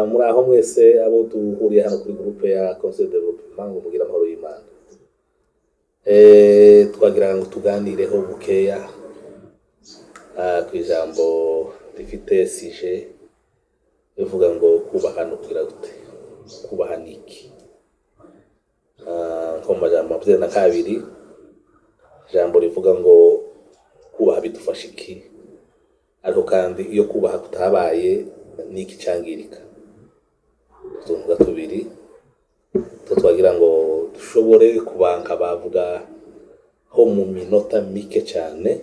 muri aho mwese abo duhuriye hano kuri groupe ya Conseil de Développement ngo mugira amahoro y'Imana. Twagira ngo tuganireho bukeya ku ijambo rifite sije bivuga ngo kubaha no kugira gute, kubaha niki. Nko mu majambo makumyabiri na kabiri ijambo rivuga ngo kubaha bidufasha iki, ariko kandi iyo kubaha kutabaye niki cyangirika. Tuvuga tubiri twagira ngo dushobore kubanka bavuga ho mu minota mike cyane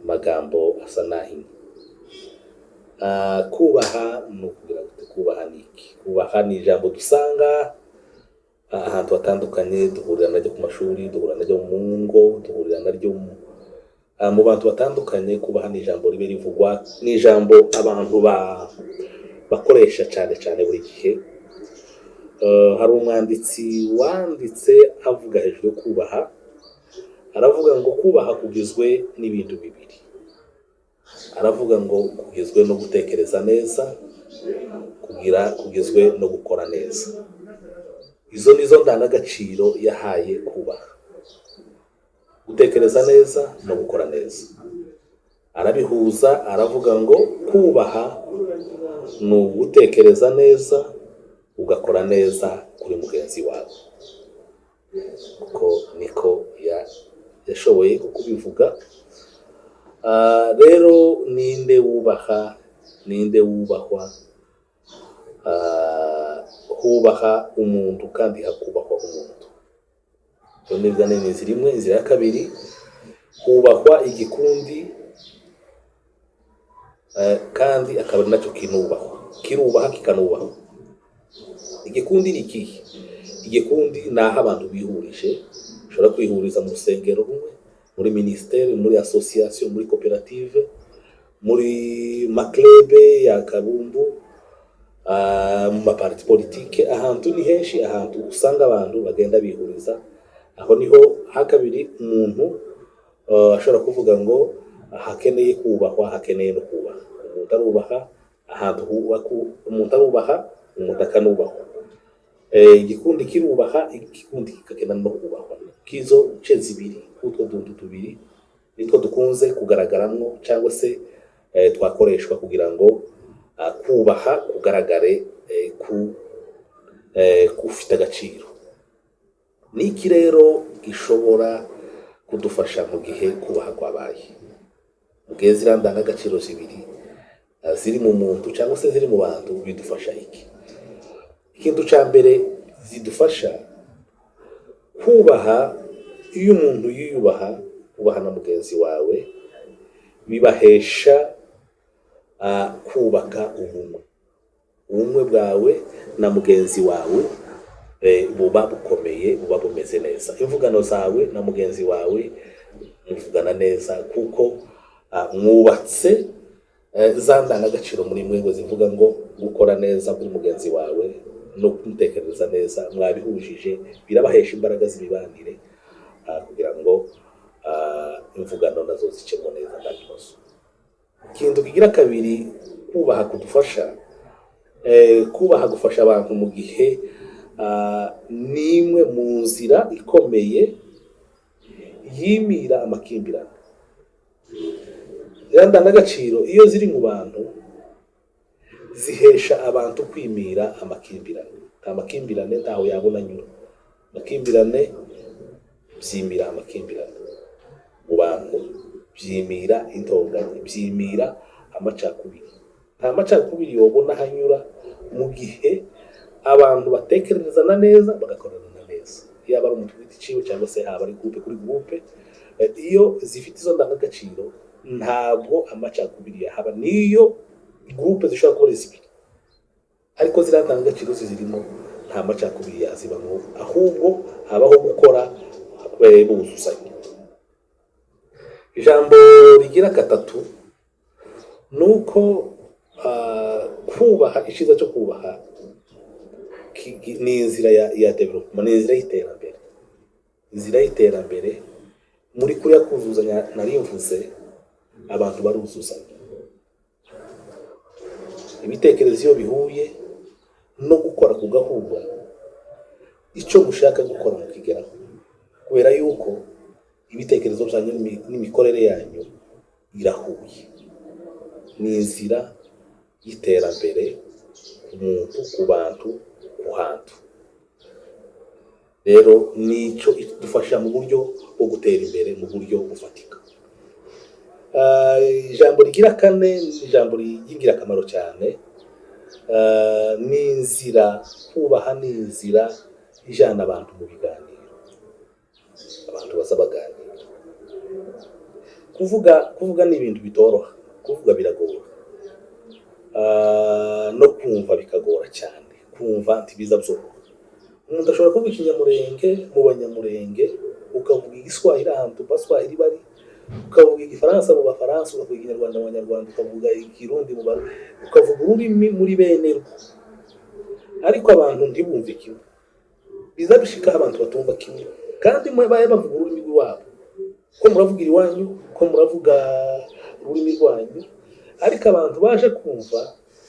magambo asa nahi. Kubaha no kugira gute, kubaha niki. Kubaha ni ijambo dusanga ahantu hatandukanye, duhurira naryo ku mashuri, duhurira naryo mu ngo, duhurira naryo mu bantu batandukanye. Kubaha ni ijambo ribe rivugwa, ni ijambo abantu bakoresha cyane cyane buri gihe. Hari umwanditsi wanditse avuga hejuru yo kubaha, aravuga ngo kubaha kugizwe n'ibintu bibiri. Aravuga ngo kugizwe no gutekereza neza, kugizwe no gukora neza. Izo nizo ndangagaciro yahaye kubaha: gutekereza neza no gukora neza. Arabihuza, aravuga ngo kubaha ni ugutekereza neza ugakora neza kuri mugenzi wawe. Kuko niko yashoboye kubivuga. Rero ninde wubaha, ninde wubahwa? Hubaha umuntu kandi hakubahwa umuntu. Iyo nibwo inzira imwe. Inzira ya kabiri, hubahwa igikundi kandi akaba nacyo kinubahwa, kirubaha kikanubahwa. Igikundi ni ikihe? Igikundi ni aho abantu bihurije, ushobora kwihuriza mu rusengero rumwe, muri ministeri, muri association, muri koperative, muri maklebe ya kabumbu, mu maparti politike. Ahantu ni henshi, ahantu usanga abantu bagenda bihuriza. Aho niho hakabiri umuntu ashobora kuvuga ngo hakeneye kubahwa, hakeneye no kubaha. Umuntu arubaha ahantu umuntu arubaha, umuntu akanubahwa. Igikundi kirubaha, igikundi kikagenda no kubahwa. Kizo nce zibiri, utwo duntu tubiri nitwo dukunze kugaragaramwo cyangwa se twakoreshwa kugira ngo kubaha kugaragare kufite agaciro. Niki rero gishobora kudufasha mu gihe kubaha kwabaye? Mugihe zirandanga agaciro zibiri ziri mu muntu cyangwa se ziri mu bantu, bidufasha iki? Ikintu cya mbere zidufasha kubaha, iyo umuntu yiyubaha, kubaha na mugenzi wawe bibahesha kubaka ubumwe bwawe na mugenzi wawe buba bukomeye, buba bumeze neza. Imvugano zawe na mugenzi wawe muvugana neza kuko mwubatse za ndangagaciro muri mwe zivuga ngo gukora neza kuri mugenzi wawe no kumutekereza neza. Mwabihujije, birabahesha imbaraga z'ibibanire kugira ngo imvugano nazo zicemo neza nta kibazo. Ikintu kigira kabiri kubaha kudufasha, kubaha gufasha abantu mu gihe nimwe mu nzira ikomeye yimira amakimbirane. Ndangagaciro iyo ziri mu bantu zihesha abantu kwimira amakimbirane. Nta makimbirane ntaho yabona nyura. Amakimbirane byimira amakimbirane mu bantu, byimira intonganya, byimira amacakubiri. Nta macakubiri yobona hanyura mu gihe abantu batekerezana neza, bagakorana neza. Yaba ari umuntu w'igiti ciwe cyangwa se haba ari groupe kuri groupe, iyo zifite izo ndangagaciro ntabwo amacakubiri yahaba. Niyo groupe zishobora kuba zibiri ariko ziriya ndangagaciro zirimo, nta macakubiri yazibamo, ahubwo habaho gukora buzuzanya. Ijambo rigira gatatu nuko kubaha, icyiza cyo kubaha ni inzira ya development, ni inzira y'iterambere. Inzira y'iterambere muri kuriya kuzuzanya nari mvuze, abantu baruzuzanya. ibitekerezo iyo bihuye no gukora kugahura icyo mushaka gukora mukigeraho, kubera yuko ibitekerezo byanyu n'imikorere yanyu irahuye. Ni inzira y'iterambere ku muntu, ku bantu, ku hantu. Rero nicyo idufasha mu buryo bwo gutera imbere mu buryo bufatika. Ijambo rigira kane ni ijambo ry'ingirakamaro cyane. Ni inzira, kubaha ni inzira ijana abantu mu biganiro, abantu baza baganira. Kuvuga ni ibintu bitoroha, kuvuga biragora, no kumva bikagora cyane, kumva ntibiza byoroha. Umuntu ashobora kuvuga ikinyamurenge mu banyamurenge, ukavuga igiswahili ahantu baswahili bari, ukavuga igifaransa mu bafaransa, ukavuga ikinyarwanda mu banyarwanda, ukavuga ikirundi mu barundi, ukavuga ururimi muri bene rwo, ariko abantu ntibumve kimwe. Biza bishikaho abantu batumva kimwe, kandi mwe baye bavuga ururimi rwabo, ko muravuga iwanyu, ko muravuga ururimi rwanyu, ariko abantu baje kumva,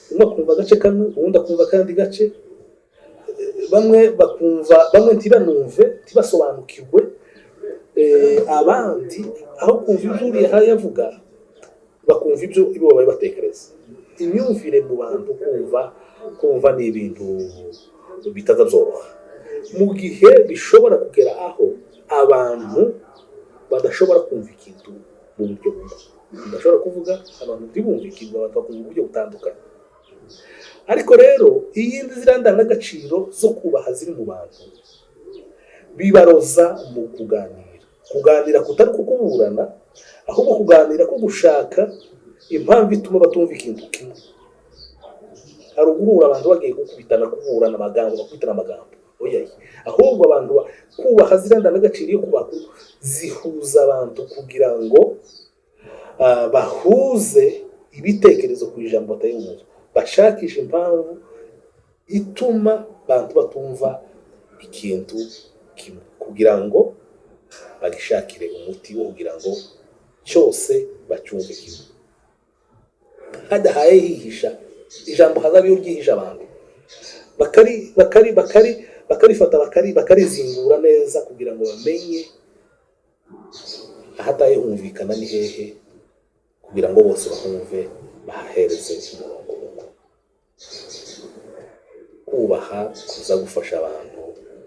umwe akumva agace kamwe, uwundi akumva kandi gace, bamwe bakumva, bamwe ntibanumve, ntibasobanukirwe, abandi aho kumva ibyo uriya yavuga bakumva ibyo ibo babaye batekereza. Imyumvire mu bantu kumva ni ibintu bitaza byoroha, mu gihe bishobora kugera aho abantu badashobora kumva ikintu mu buryo bumwe. Badashobora kuvuga, abantu ntibumvikirwe, abantu bakumva mu buryo butandukanye. Ariko rero iyindi zirandangagaciro zo kubaha ziri mu bantu bibaroza mu kuganira kutari kukuburana, ahubwo kuganira ko gushaka impamvu ituma batumva ikintu kimwe. Hari uguhura abantu bagiye gukubitana, kuburana amagambo, bakubitana amagambo, oya, ahubwo abantu kubaha zirandangagaciro yo kubaha zihuza abantu kugira ngo bahuze ibitekerezo ku ijambo batayumva, bashakisha impamvu ituma abantu batumva ikintu kimwe, kugira ngo bagishakire umuti wo kugira ngo cyose bacyumve kimwe. Hadahaye hihisha ijambo, hazabiyo ryihisha abantu, bakarifata bakarizingura neza kugira ngo bamenye ahataye humvikana ni hehe, kugira ngo bose bahumve bahereze umurongo umwe. Kubaha kuza gufasha abantu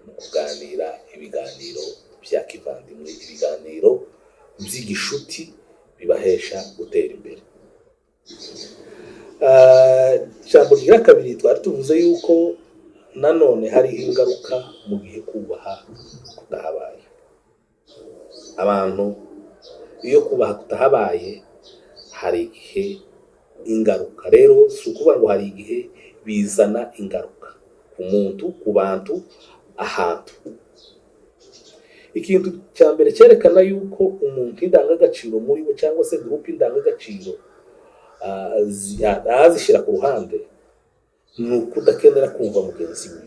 mu kuganira ibiganiro bya kivandimwe, ibiganiro by'igishuti bibahesha gutera imbere. Ijambo rya kabiri twari tuvuze yuko nanone hari ingaruka mu gihe kubaha kutahabaye. Abantu iyo kubaha kutahabaye hari igihe ingaruka. Rero si ukuvuga ngo hari igihe bizana ingaruka ku muntu, ku bantu, ahantu. Ikintu cya mbere cyerekana yuko umuntu indangagaciro muri we cyangwa se groupe indangagaciro azishyira ku ruhande, ni ukudakenera kumva mugenzi we.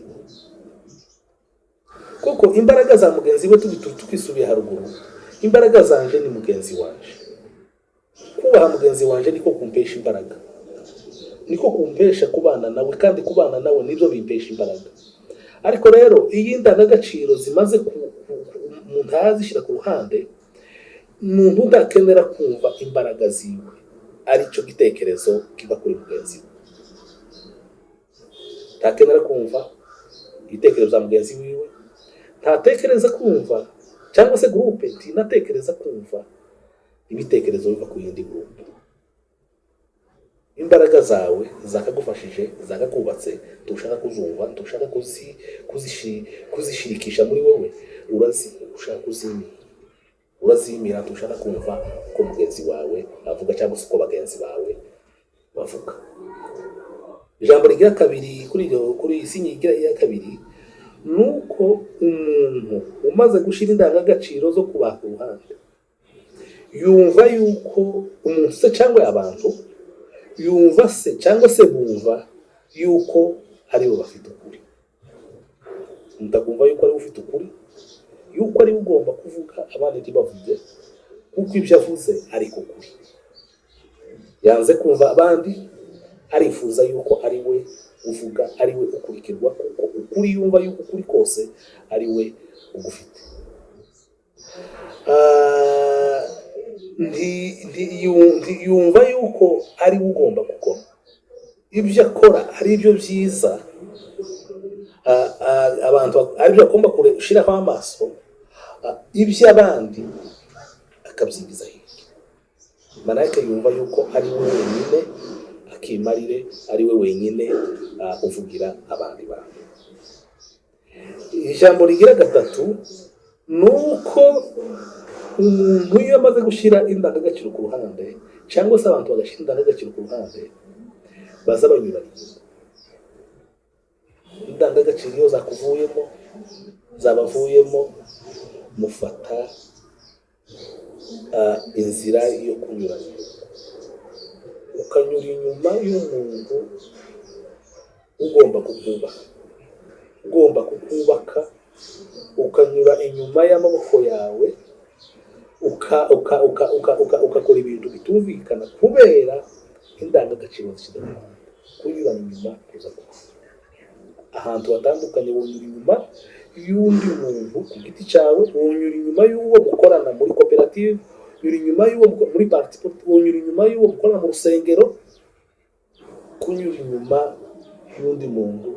Kuko imbaraga za mugenzi we tukisubiye haruguru, imbaraga zanje ni mugenzi wanje. Kubaha mugenzi wanje niko kumpesha imbaraga, niko kumpesha kubana nawe, kandi kubana nawe nibyo bimpesha imbaraga. Ariko rero iyi ndangagaciro zimaze umuntu azishyira ku ruhande, umuntu udakenera kumva imbaraga ziwe, aricyo gitekerezo kiva kuri mugenzi we. Ntakenera kumva ibitekerezo bya mugenzi wiwe, ntatekereza kumva, cyangwa se groupe ntinatekereza kumva ibitekerezo biva ku yindi groupe. Imbaraga zawe zakagufashije, zakakubatse, tushaka kuzumva, tushaka kuzishirikisha muri wowe, ushaka urazimira, tushaka kumva uko mugenzi wawe avuga cyangwa se uko bagenzi bawe bavuga. Ijambo rigira kabiri kuri sinyi ya kabiri, nuko umuntu umaze gushira indangagaciro zo kubaha ku ruhande, yumva yuko umuntu se cyangwa abantu yumva se cyangwa se bumva yuko aribo bafite ukuri. Mutakumva yuko ari ufite ukuri, yuko ari ugomba kuvuga abandi ntibavuge, kuko ibyo avuze ariko kuri. Yanze kumva abandi, arifuza yuko ari we uvuga, ari we ukurikirwa, kuko ukuri yumva yuko ukuri kose ari we ugufite. Yumva yuko ari we ugomba gukora ibyo akora, ari byo byiza, abantu ari byo agomba gushyiraho amaso, iby'abandi akabyigiza hirya. Marayika yumva yuko ari we wenyine akimarire, ari we wenyine uvugira abandi bantu. Ijambo rigira gatatu ni uko umuntu iyo amaze gushyira indangagaciro ku ruhande, cyangwa se abantu bagashyira indangagaciro ku ruhande, baza banyuranye. Indangagaciro iyo zakuvuyemo, zabavuyemo, mufata inzira yo kunyuranya, ukanyura inyuma y'umuntu ugomba kukubaka, ukanyura inyuma y'amaboko yawe, ukakora ibintu bitumvikana kubera indangagaciro z'ikidakora. Kunyurana inyuma kuza ahantu hatandukanye, wonyura inyuma y'undi muntu ku giti cyawe, wonyura inyuma y'uwo mukorana muri koperative, wonyura inyuma y'uwo muri parti, wonyura inyuma y'uwo mukorana mu rusengero. Kunyura inyuma y'undi muntu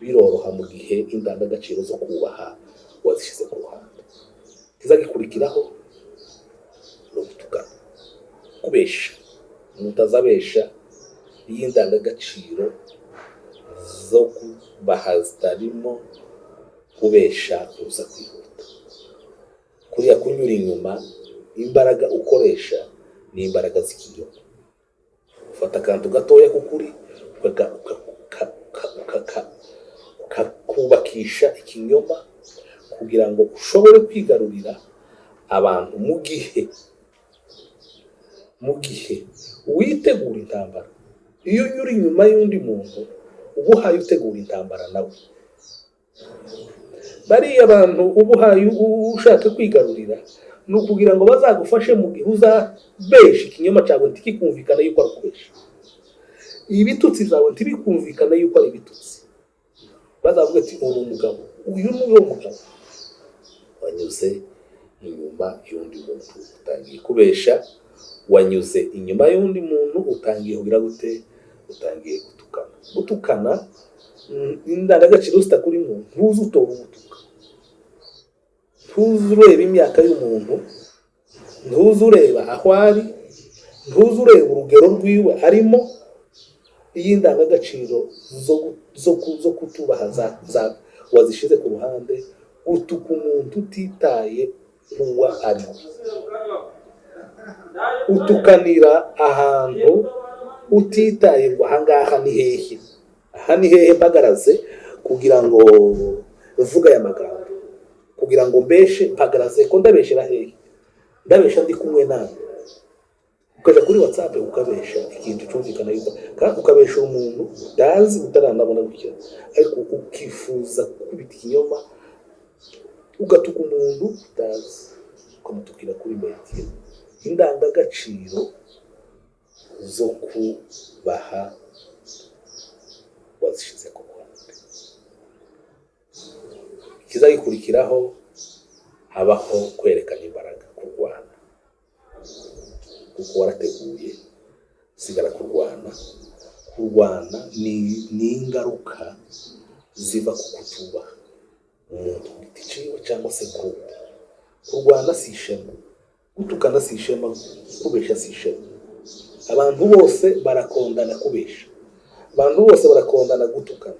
biroroha mu gihe indangagaciro zo kubaha wazishyize ku ruhande. Kizagikurikiraho no gutukana, kubesha. Mutazabesha iyi ndangagaciro zo kubaha zitarimo kubesha kuza kwihuta. Kuriya kunyura inyuma, imbaraga ukoresha ni imbaraga z'ikinyoma. Ufata akantu gatoya k'ukuri ukakubakisha ikinyoma kugira ngo ushobore kwigarurira abantu mu gihe witegura intambara. Iyo unyura inyuma y'undi muntu uba uhaye utegura intambara nawe. Bariya abantu uba uhaye ushaka kwigarurira ni ukugira ngo bazagufashe mu gihe uzabesha ikinyoma cyawe ntikikumvikana yuko ari ukubesha, ibitutsi zawe ntibikumvikana yuko ari ibitutsi. Bazavuga ati uri umugabo, uyu ni uwo mugabo. Wanyuze inyuma y'undi muntu utangiye kubesha, wanyuze inyuma y'undi muntu utangiye kugira gute, utangiye gutukana. Indangagaciro zitakurimo, ntuzi utora umutuka, ntuzi ureba imyaka y'umuntu, ntuzi ureba aho ari, ntuzi ureba urugero rwiwe arimo. Iyi ndangagaciro zo kutubaha wazishize ku ruhande, utuka umuntu utitaye uwa ari, utukanira ahantu utitaye ngo ahangaha ni hehe, aha ni hehe mpagaraze kugira ngo uvuga aya magambo, kugira ngo mbeshe mpagaraze ko ndabeshera hehe, ndabesha ndi kumwe nawe. Ukaja kuri WhatsApp ukabesha ikintu cyumvikana yuko, kandi ukabesha umuntu utazi utaranabona gutya, ariko ukifuza kubita ikinyoma, ugatuka umuntu utazi ukamutukira kuri meti. Indangagaciro zo kubaha wazishize ku ruhande. Ikizagikurikiraho habaho kwerekana imbaraga, kurwana, kuko warateguye sigara kurwana. Ni ingaruka ziva ku kutubaha umuntu ku giti ciwe cyangwa se groupe. Kurwana si ishema, gutukana si ishema, kubesha si ishema. Abantu bose barakondana kubesha, abantu bose barakondana gutukana.